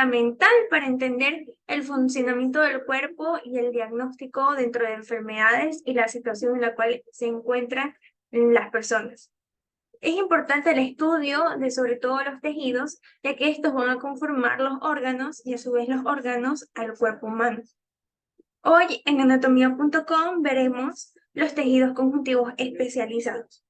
fundamental para entender el funcionamiento del cuerpo y el diagnóstico dentro de enfermedades y la situación en la cual se encuentran las personas. Es importante el estudio de sobre todo los tejidos, ya que estos van a conformar los órganos y a su vez los órganos al cuerpo humano. Hoy en anatomía.com veremos los tejidos conjuntivos especializados.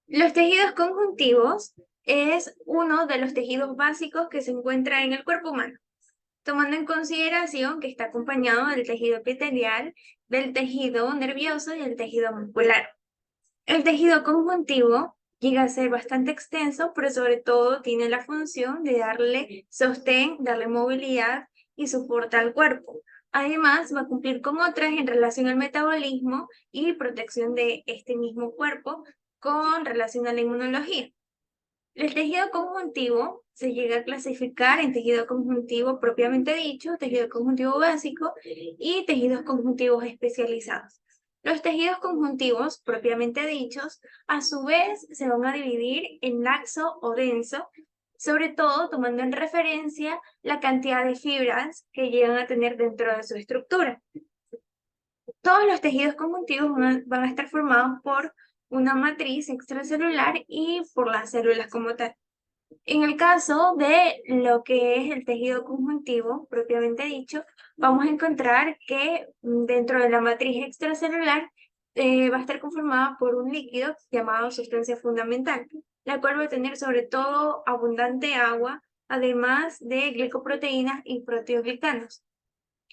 Los tejidos conjuntivos es uno de los tejidos básicos que se encuentra en el cuerpo humano, tomando en consideración que está acompañado del tejido epitelial, del tejido nervioso y del tejido muscular. El tejido conjuntivo llega a ser bastante extenso, pero sobre todo tiene la función de darle sostén, darle movilidad y soporte al cuerpo. Además, va a cumplir con otras en relación al metabolismo y protección de este mismo cuerpo con relación a la inmunología. El tejido conjuntivo se llega a clasificar en tejido conjuntivo propiamente dicho, tejido conjuntivo básico y tejidos conjuntivos especializados. Los tejidos conjuntivos propiamente dichos, a su vez, se van a dividir en laxo o denso, sobre todo tomando en referencia la cantidad de fibras que llegan a tener dentro de su estructura. Todos los tejidos conjuntivos van a estar formados por una matriz extracelular y por las células como tal. En el caso de lo que es el tejido conjuntivo, propiamente dicho, vamos a encontrar que dentro de la matriz extracelular va a estar conformada por un líquido llamado sustancia fundamental, la cual va a tener sobre todo abundante agua, además de glicoproteínas y proteoglicanos.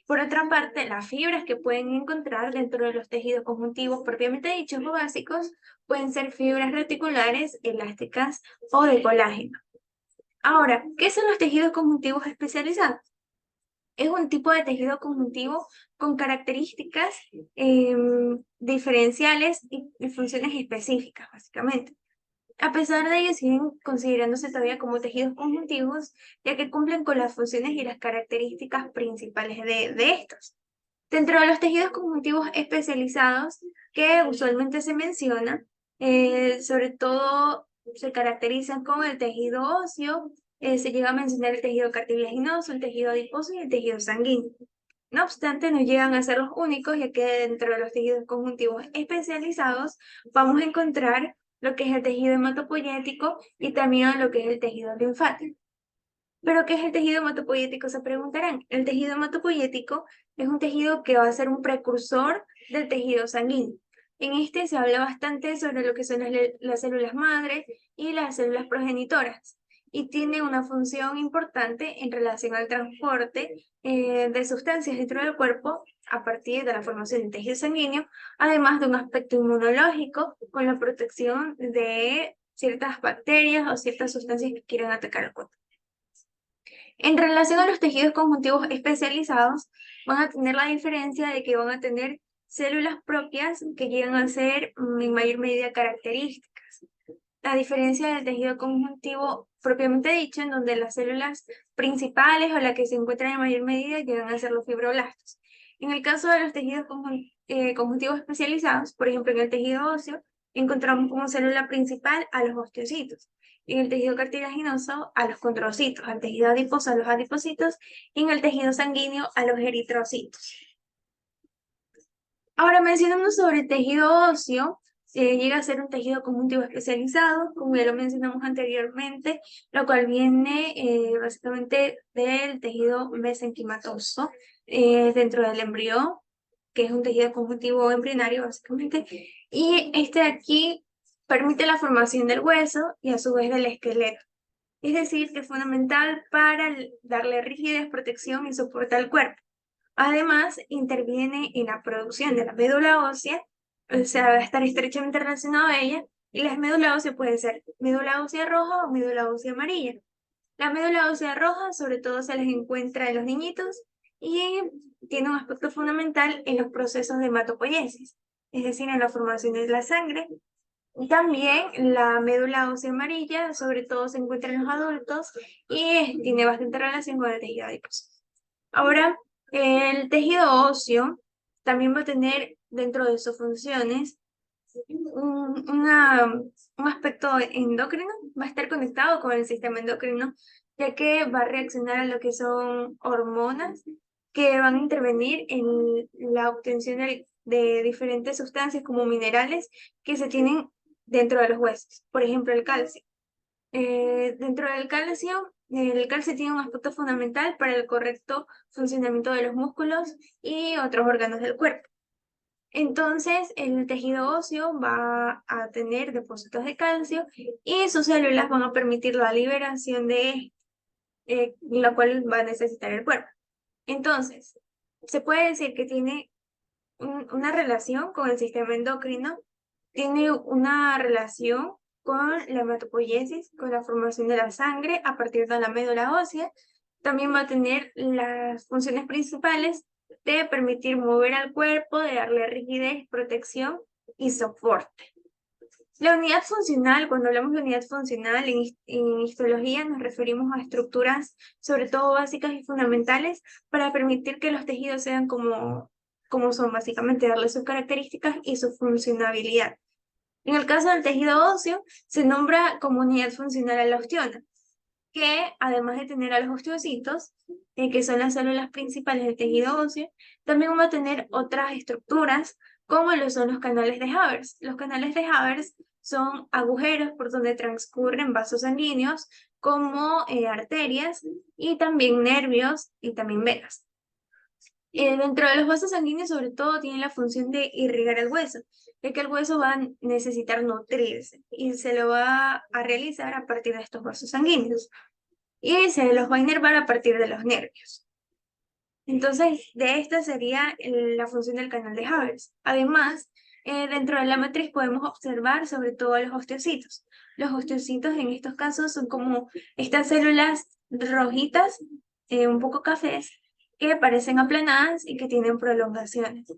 Por otra parte, las fibras que pueden encontrar dentro de los tejidos conjuntivos propiamente dichos o básicos pueden ser fibras reticulares, elásticas o de colágeno. Ahora, ¿qué son los tejidos conjuntivos especializados? Es un tipo de tejido conjuntivo con características diferenciales y funciones específicas, básicamente. A pesar de ello, siguen considerándose todavía como tejidos conjuntivos, ya que cumplen con las funciones y las características principales de estos. Dentro de los tejidos conjuntivos especializados, que usualmente se menciona, sobre todo se caracterizan con el tejido óseo, se llega a mencionar el tejido cartilaginoso, el tejido adiposo y el tejido sanguíneo. No obstante, no llegan a ser los únicos, ya que dentro de los tejidos conjuntivos especializados vamos a encontrar lo que es el tejido hematopoyético y también lo que es el tejido linfático. ¿Pero qué es el tejido hematopoyético? Se preguntarán. El tejido hematopoyético es un tejido que va a ser un precursor del tejido sanguíneo. En este se habla bastante sobre lo que son las células madre y las células progenitoras, y tiene una función importante en relación al transporte de sustancias dentro del cuerpo a partir de la formación del tejido sanguíneo, además de un aspecto inmunológico con la protección de ciertas bacterias o ciertas sustancias que quieran atacar el cuerpo. En relación a los tejidos conjuntivos especializados, van a tener la diferencia de que van a tener células propias que llegan a ser en mayor medida características. A diferencia del tejido conjuntivo propiamente dicho, en donde las células principales o las que se encuentran en mayor medida llegan a ser los fibroblastos. En el caso de los tejidos conjuntivos especializados, por ejemplo en el tejido óseo, encontramos como célula principal a los osteocitos, en el tejido cartilaginoso a los condrocitos, al tejido adiposo a los adipocitos y en el tejido sanguíneo a los eritrocitos. Ahora mencionamos sobre el tejido óseo. Llega a ser un tejido conjuntivo especializado, como ya lo mencionamos anteriormente, lo cual viene básicamente del tejido mesenquimatoso dentro del embrión, que es un tejido conjuntivo embrionario básicamente, y este de aquí permite la formación del hueso y a su vez del esqueleto. Es decir, que es fundamental para darle rigidez, protección y soporte al cuerpo. Además, interviene en la producción de la médula ósea, o sea, va a estar estrechamente relacionado a ella, y la médula ósea puede ser médula ósea roja o médula ósea amarilla. La médula ósea roja, sobre todo, se les encuentra en los niñitos y tiene un aspecto fundamental en los procesos de hematopoiesis, es decir, en la formación de la sangre. Y también la médula ósea amarilla, sobre todo, se encuentra en los adultos y tiene bastante relación con el tejido adiposo. Ahora, el tejido óseo también va a tener dentro de sus funciones un aspecto endocrino, va a estar conectado con el sistema endocrino, ya que va a reaccionar a lo que son hormonas que van a intervenir en la obtención de diferentes sustancias como minerales que se tienen dentro de los huesos, por ejemplo el calcio. Dentro del calcio, el calcio tiene un aspecto fundamental para el correcto funcionamiento de los músculos y otros órganos del cuerpo. Entonces, el tejido óseo va a tener depósitos de calcio y sus células van a permitir la liberación de la cual va a necesitar el cuerpo. Entonces, se puede decir que tiene una relación con el sistema endocrino, tiene una relación con la hematopoiesis, con la formación de la sangre a partir de la médula ósea. También va a tener las funciones principales de permitir mover al cuerpo, de darle rigidez, protección y soporte. La unidad funcional, cuando hablamos de unidad funcional en histología nos referimos a estructuras sobre todo básicas y fundamentales para permitir que los tejidos sean como son, básicamente darle sus características y su funcionabilidad. En el caso del tejido óseo, se nombra como unidad funcional a la osteona, que además de tener a los osteocitos, que son las células principales del tejido óseo, también va a tener otras estructuras, como lo son los canales de Havers. Los canales de Havers son agujeros por donde transcurren vasos sanguíneos, como arterias, y también nervios y también venas. Dentro de los vasos sanguíneos, sobre todo, tienen la función de irrigar el hueso, ya que el hueso va a necesitar nutrirse y se lo va a realizar a partir de estos vasos sanguíneos y se los va a inervar a partir de los nervios. Entonces, de esta sería la función del canal de Havers. Además, dentro de la matriz podemos observar sobre todo los osteocitos. Los osteocitos en estos casos son como estas células rojitas, un poco cafés, que parecen aplanadas y que tienen prolongaciones.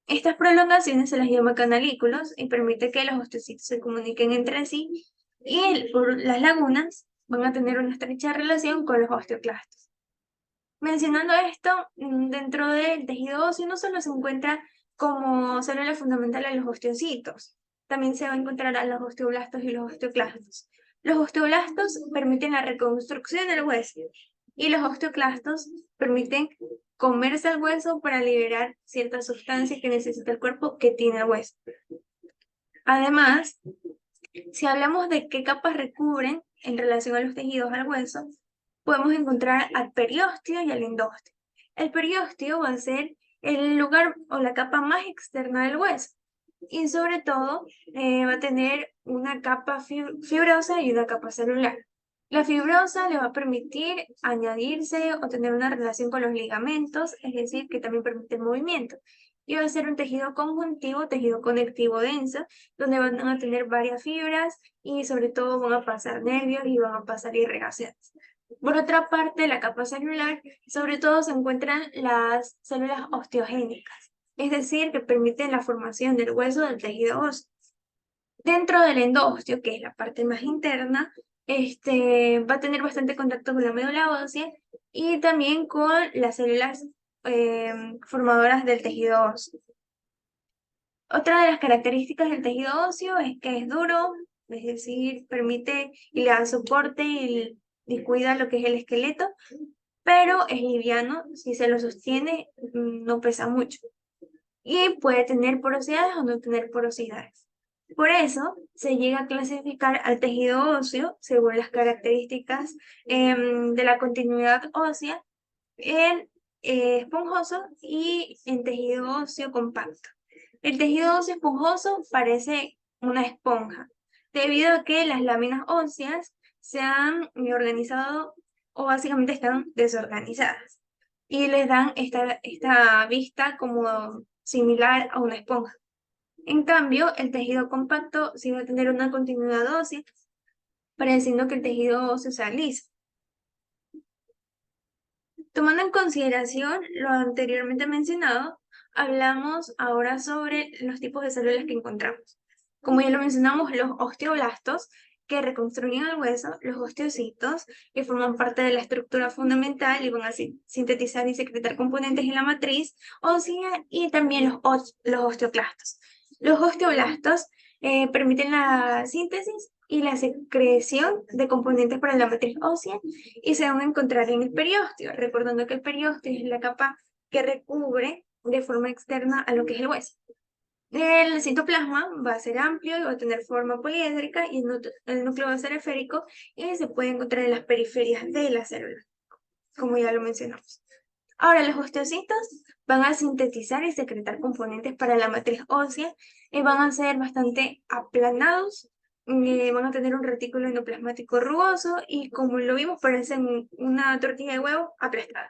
Estas prolongaciones se las llama canalículos y permite que los osteocitos se comuniquen entre sí y por las lagunas van a tener una estrecha relación con los osteoclastos. Mencionando esto, dentro del tejido óseo no solo se encuentra como célula fundamental a los osteocitos, también se va a encontrar a los osteoblastos y los osteoclastos. Los osteoblastos permiten la reconstrucción del hueso y los osteoclastos permiten comerse el hueso para liberar ciertas sustancias que necesita el cuerpo que tiene el hueso. Además, si hablamos de qué capas recubren en relación a los tejidos al hueso, podemos encontrar al periósteo y al endósteo. El periósteo va a ser el lugar o la capa más externa del hueso y sobre todo va a tener una capa fibrosa y una capa celular. La fibrosa le va a permitir añadirse o tener una relación con los ligamentos, es decir, que también permite el movimiento. Y va a ser un tejido conjuntivo, tejido conectivo denso, donde van a tener varias fibras y sobre todo van a pasar nervios y van a pasar irrigaciones. Por otra parte, la capa celular, sobre todo se encuentran las células osteogénicas, es decir, que permiten la formación del hueso del tejido óseo. Dentro del endosteo, que es la parte más interna, va a tener bastante contacto con la médula ósea y también con las células formadoras del tejido óseo. Otra de las características del tejido óseo es que es duro, es decir, permite y le da soporte y cuida lo que es el esqueleto, pero es liviano, si se lo sostiene no pesa mucho y puede tener porosidades o no tener porosidades. Por eso se llega a clasificar al tejido óseo según las características de la continuidad ósea en esponjoso y en tejido óseo compacto. El tejido óseo esponjoso parece una esponja, debido a que las láminas óseas se han organizado o básicamente están desorganizadas y les dan esta vista como similar a una esponja. En cambio, el tejido compacto sí va a tener una continuidad ósea, pareciendo que el tejido óseo sea liso. Tomando en consideración lo anteriormente mencionado, hablamos ahora sobre los tipos de células que encontramos. Como ya lo mencionamos, los osteoblastos, que reconstruyen el hueso, los osteocitos, que forman parte de la estructura fundamental y van a sintetizar y secretar componentes en la matriz ósea, y también los osteoclastos. Los osteoblastos permiten la síntesis y la secreción de componentes para la matriz ósea y se van a encontrar en el periósteo, recordando que el periósteo es la capa que recubre de forma externa a lo que es el hueso. El citoplasma va a ser amplio y va a tener forma poliédrica y el núcleo va a ser esférico y se puede encontrar en las periferias de la célula, como ya lo mencionamos. Ahora, los osteocitos van a sintetizar y secretar componentes para la matriz ósea y van a ser bastante aplanados, van a tener un retículo endoplasmático rugoso y como lo vimos parecen una tortilla de huevo aplastada.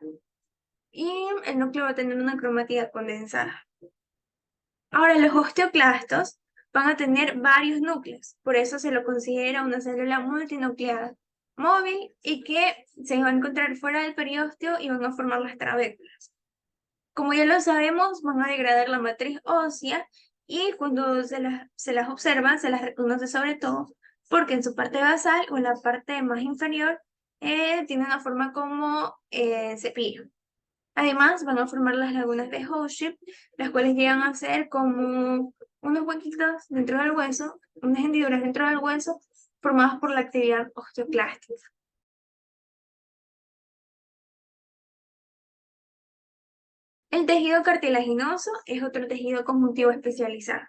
Y el núcleo va a tener una cromática condensada. Ahora, los osteoclastos van a tener varios núcleos, por eso se lo considera una célula multinucleada, móvil y que se va a encontrar fuera del periósteo y van a formar las trabéculas. Como ya lo sabemos, van a degradar la matriz ósea y cuando se las observa, se las reconoce sobre todo porque en su parte basal o en la parte más inferior tiene una forma como cepillo. Además, van a formar las lagunas de Hochschild, las cuales llegan a ser como unos huequitos dentro del hueso, unas hendiduras dentro del hueso, formadas por la actividad osteoclástica. El tejido cartilaginoso es otro tejido conjuntivo especializado,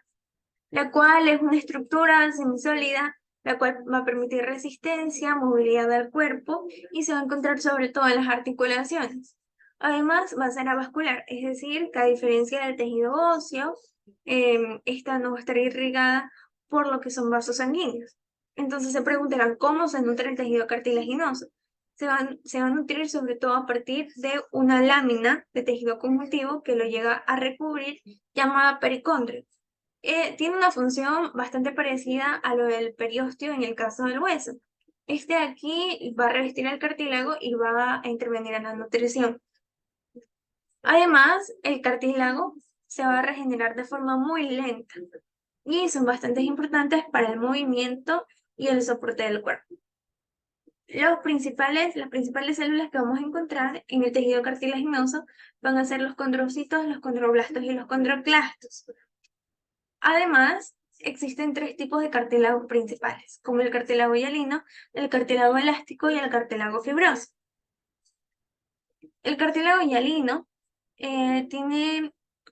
la cual es una estructura semisólida, la cual va a permitir resistencia, movilidad del cuerpo y se va a encontrar sobre todo en las articulaciones. Además, va a ser avascular, es decir, que a diferencia del tejido óseo, esta no va a estar irrigada por lo que son vasos sanguíneos. Entonces se preguntarán cómo se nutre el tejido cartilaginoso. Se va a nutrir sobre todo a partir de una lámina de tejido conjuntivo que lo llega a recubrir, llamada pericondrio. Tiene una función bastante parecida a lo del periósteo en el caso del hueso. Este aquí va a revestir el cartílago y va a intervenir en la nutrición. Además, el cartílago se va a regenerar de forma muy lenta y son bastante importantes para el movimiento y el soporte del cuerpo. Las principales células que vamos a encontrar en el tejido cartilaginoso van a ser los condrocitos, los condroblastos y los condroclastos. Además, existen tres tipos de cartílagos principales, como el cartílago hialino, el cartílago elástico y el cartílago fibroso. El cartílago hialino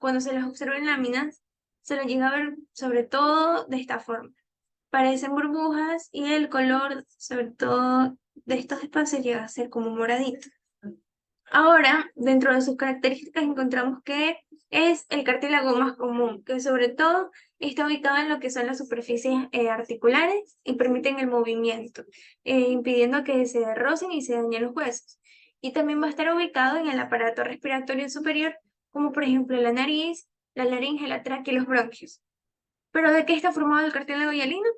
cuando se los observa en láminas, se lo llega a ver sobre todo de esta forma. Parecen burbujas y el color, sobre todo de estos espacios, llega a ser como moradito. Ahora, dentro de sus características encontramos que es el cartílago más común, que sobre todo está ubicado en lo que son las superficies articulares y permiten el movimiento, impidiendo que se rocen y se dañen los huesos. Y también va a estar ubicado en el aparato respiratorio superior, como por ejemplo la nariz, la laringe, la tráquea y los bronquios. ¿Pero de qué está formado el cartílago hialino?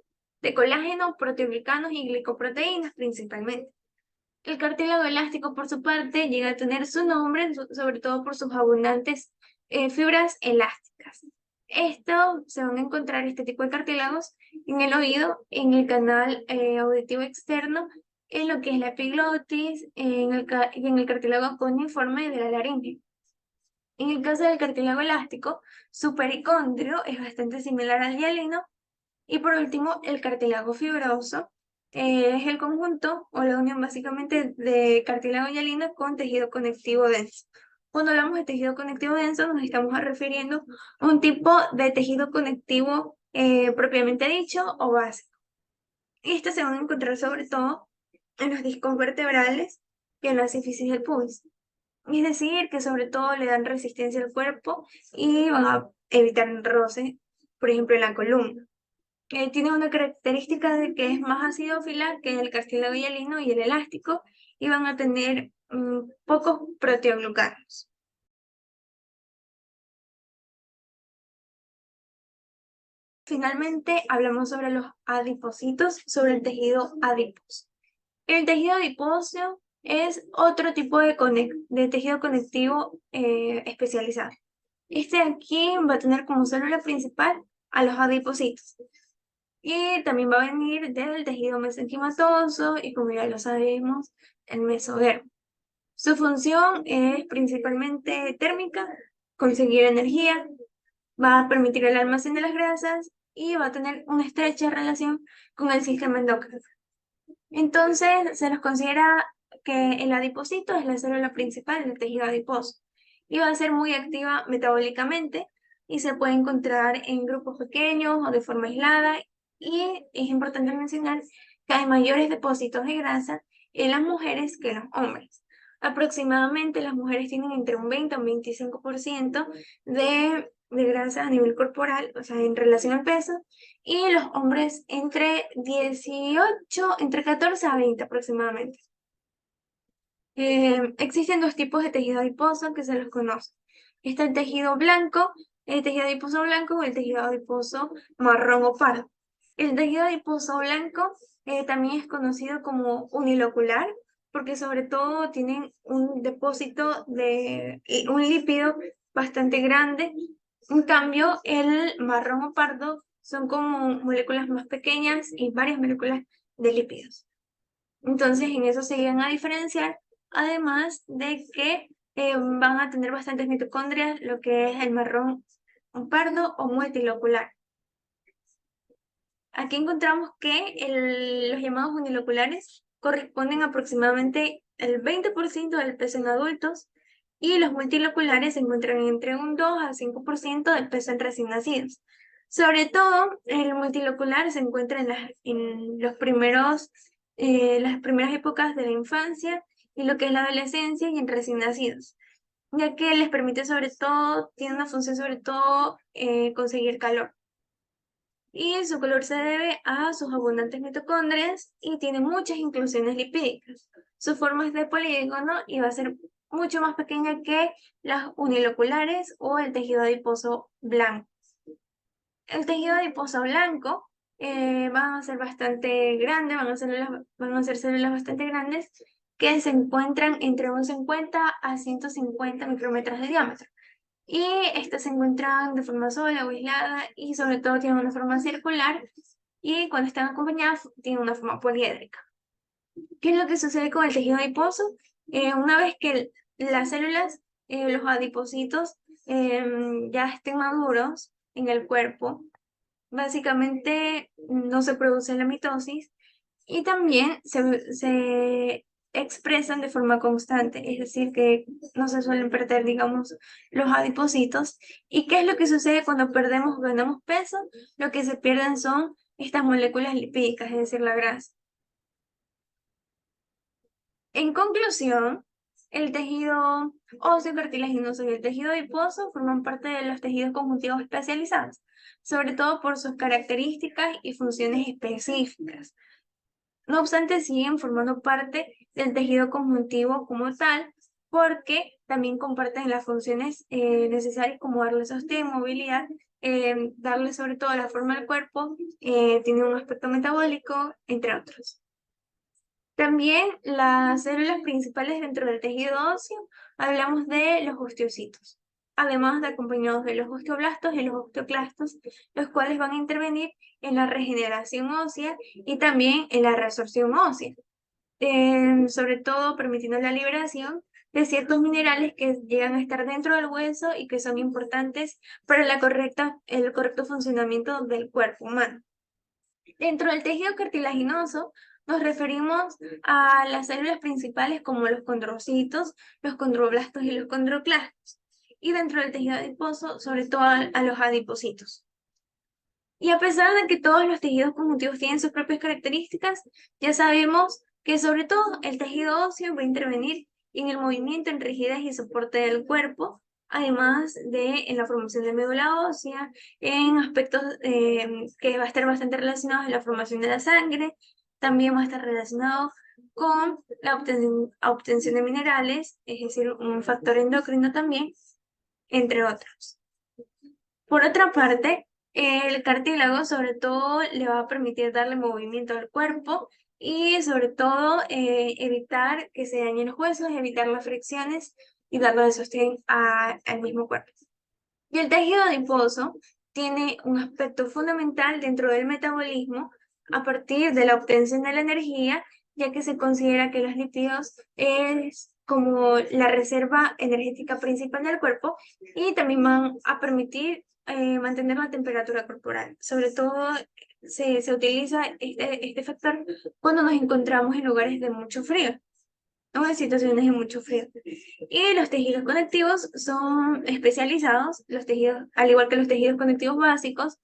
De colágeno, proteoglicanos y glicoproteínas principalmente. El cartílago elástico, por su parte, llega a tener su nombre, sobre todo por sus abundantes fibras elásticas. Esto se van a encontrar este tipo de cartílagos en el oído, en el canal auditivo externo, en lo que es la epiglotis, y en el cartílago cuneiforme de la laringe. En el caso del cartílago elástico, su pericondrio es bastante similar al hialino. Y por último, el cartílago fibroso es el conjunto o la unión básicamente de cartílago hialino con tejido conectivo denso. Cuando hablamos de tejido conectivo denso nos estamos refiriendo a un tipo de tejido conectivo propiamente dicho o básico. Y estos se van a encontrar sobre todo en los discos vertebrales y en la sínfisis del pubis. Es decir, que sobre todo le dan resistencia al cuerpo y van a evitar el roce, por ejemplo, en la columna. Tiene una característica de que es más acidófila que el cartílago hialino y el elástico y van a tener pocos proteoglucanos. Finalmente, hablamos sobre los adipocitos, sobre el tejido adiposo. El tejido adiposo es otro tipo de tejido conectivo especializado. Este aquí va a tener como célula principal a los adipocitos. Y también va a venir del tejido mesenquimatoso y como ya lo sabemos, el mesodermo. Su función es principalmente térmica, conseguir energía, va a permitir el almacén de las grasas y va a tener una estrecha relación con el sistema endocrino. Entonces, se nos considera que el adipocito es la célula principal del tejido adiposo y va a ser muy activa metabólicamente y se puede encontrar en grupos pequeños o de forma aislada. Y es importante mencionar que hay mayores depósitos de grasa en las mujeres que en los hombres. Aproximadamente las mujeres tienen entre un 20 a un 25% de grasa a nivel corporal, o sea, en relación al peso, y los hombres entre 14 a 20 aproximadamente. Existen dos tipos de tejido adiposo que se los conoce. Está el tejido blanco, el tejido adiposo blanco o el tejido adiposo marrón o pardo. El tejido adiposo blanco también es conocido como unilocular porque sobre todo tienen un depósito de un lípido bastante grande. En cambio, el marrón o pardo son como moléculas más pequeñas y varias moléculas de lípidos. Entonces, en eso se llegan a diferenciar, además de que van a tener bastantes mitocondrias, lo que es el marrón o pardo o multilocular. Aquí encontramos que los llamados uniloculares corresponden aproximadamente el 20% del peso en adultos y los multiloculares se encuentran entre un 2 a 5% del peso en recién nacidos. Sobre todo, el multilocular se encuentra en las primeras épocas de la infancia y lo que es la adolescencia y en recién nacidos, ya que les permite sobre todo, tiene una función sobre todo conseguir calor. Y su color se debe a sus abundantes mitocondrias y tiene muchas inclusiones lipídicas. Su forma es de polígono y va a ser mucho más pequeña que las uniloculares o el tejido adiposo blanco. El tejido adiposo blanco van a ser bastante grandes, van a ser células bastante grandes que se encuentran entre un 50 a 150 micrómetros de diámetro. Y estas se encuentran de forma sola o aislada y sobre todo tienen una forma circular y cuando están acompañadas tienen una forma poliédrica. ¿Qué es lo que sucede con el tejido adiposo? Una vez que las células, los adipocitos, ya estén maduros en el cuerpo, básicamente no se produce la mitosis y también se expresan de forma constante, es decir, que no se suelen perder, digamos, los adipocitos. ¿Y qué es lo que sucede cuando perdemos o ganamos peso? Lo que se pierden son estas moléculas lipídicas, es decir, la grasa. En conclusión, el tejido óseo cartilaginoso y el tejido adiposo forman parte de los tejidos conjuntivos especializados, sobre todo por sus características y funciones específicas. No obstante, siguen formando parte del tejido conjuntivo como tal, porque también comparten las funciones necesarias como darle sostén, movilidad, darle sobre todo la forma al cuerpo, tiene un aspecto metabólico, entre otros. También las células principales dentro del tejido óseo, hablamos de los osteocitos, además de acompañados de los osteoblastos y los osteoclastos, los cuales van a intervenir en la regeneración ósea y también en la resorción ósea, sobre todo permitiendo la liberación de ciertos minerales que llegan a estar dentro del hueso y que son importantes para el correcto funcionamiento del cuerpo humano. Dentro del tejido cartilaginoso nos referimos a las células principales como los condrocitos, los condroblastos y los condroclastos. Y dentro del tejido adiposo, sobre todo a los adipocitos. Y a pesar de que todos los tejidos conjuntivos tienen sus propias características, ya sabemos que sobre todo el tejido óseo va a intervenir en el movimiento, en rigidez y soporte del cuerpo, además de en la formación de médula ósea, en aspectos que va a estar bastante relacionados en la formación de la sangre, también va a estar relacionado con la obtención de minerales, es decir, un factor endocrino también, entre otros. Por otra parte, el cartílago sobre todo le va a permitir darle movimiento al cuerpo y sobre todo evitar que se dañen los huesos, evitar las fricciones y darle de sostén al mismo cuerpo. Y el tejido adiposo tiene un aspecto fundamental dentro del metabolismo a partir de la obtención de la energía, ya que se considera que los lípidos es como la reserva energética principal del cuerpo y también van a permitir mantener la temperatura corporal. Sobre todo se utiliza este factor cuando nos encontramos en lugares de mucho frío o en situaciones de mucho frío. Y los tejidos conectivos son especializados, los tejidos, al igual que los tejidos conectivos básicos,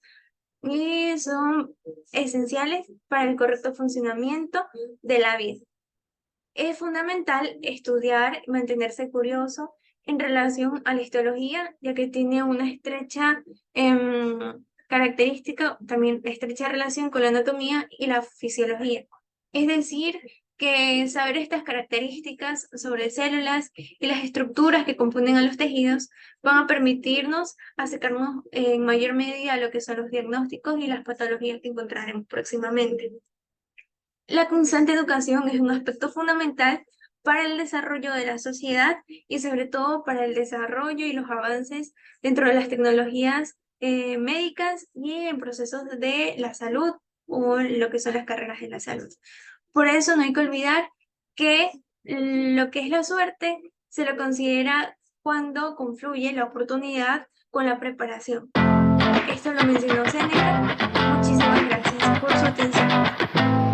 y son esenciales para el correcto funcionamiento de la vida. Es fundamental estudiar y mantenerse curioso en relación a la histología, ya que tiene una estrecha característica, también estrecha relación con la anatomía y la fisiología. Es decir, que saber estas características sobre células y las estructuras que componen a los tejidos van a permitirnos acercarnos en mayor medida a lo que son los diagnósticos y las patologías que encontraremos próximamente. La constante educación es un aspecto fundamental para el desarrollo de la sociedad y sobre todo para el desarrollo y los avances dentro de las tecnologías médicas y en procesos de la salud o lo que son las carreras de la salud. Por eso no hay que olvidar que lo que es la suerte se lo considera cuando confluye la oportunidad con la preparación. Esto lo mencionó Séneca. Muchísimas gracias por su atención.